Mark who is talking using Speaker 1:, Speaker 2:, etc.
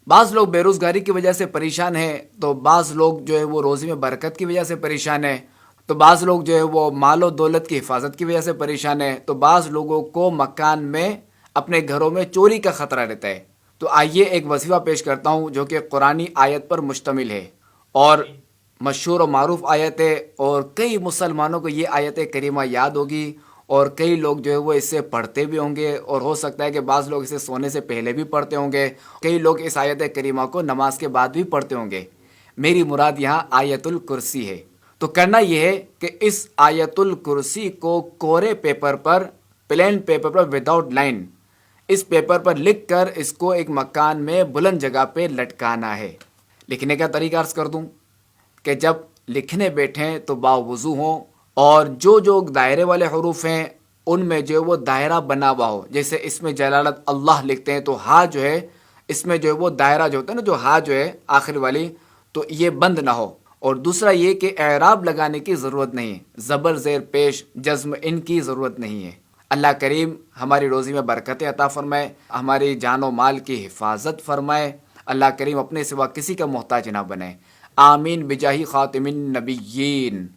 Speaker 1: بعض لوگ بے روزگاری کی وجہ سے پریشان ہیں، تو بعض لوگ جو ہے وہ روزی میں برکت کی وجہ سے پریشان ہیں، تو بعض لوگ جو ہے وہ مال و دولت کی حفاظت کی وجہ سے پریشان ہیں، تو بعض لوگوں کو مکان میں اپنے گھروں میں چوری کا خطرہ رہتا ہے۔ تو آئیے ایک وظیفہ پیش کرتا ہوں جو کہ قرآنی آیت پر مشتمل ہے، اور مشہور و معروف آیت ہے، اور کئی مسلمانوں کو یہ آیت کریمہ یاد ہوگی، اور کئی لوگ جو ہے وہ اس سے پڑھتے بھی ہوں گے، اور ہو سکتا ہے کہ بعض لوگ اسے سونے سے پہلے بھی پڑھتے ہوں گے، کئی لوگ اس آیت کریمہ کو نماز کے بعد بھی پڑھتے ہوں گے۔ میری مراد یہاں آیت الکرسی ہے۔ تو کرنا یہ ہے کہ اس آیت الکرسی کو کورے پیپر پر، پلین پیپر پر وداؤٹ لائن، اس پیپر پر لکھ کر اس کو ایک مکان میں بلند جگہ پہ لٹکانا ہے۔ لکھنے کا طریقہ عرض کر دوں کہ جب لکھنے بیٹھیں تو باوضو ہوں، اور جو دائرے والے حروف ہیں ان میں جو ہے وہ دائرہ بنا ہوا ہو، جیسے اس میں جلالت اللہ لکھتے ہیں تو ہاں جو ہے اس میں جو ہے وہ دائرہ جو ہوتا ہے نا، جو ہاں جو ہے آخر والی، تو یہ بند نہ ہو۔ اور دوسرا یہ کہ اعراب لگانے کی ضرورت نہیں ہے، زبر زیر پیش جزم ان کی ضرورت نہیں ہے۔ اللہ کریم ہماری روزی میں برکت عطا فرمائے، ہماری جان و مال کی حفاظت فرمائے، اللہ کریم اپنے سوا کسی کا محتاج نہ بنائے، آمین بجاہ خاتم النبیین۔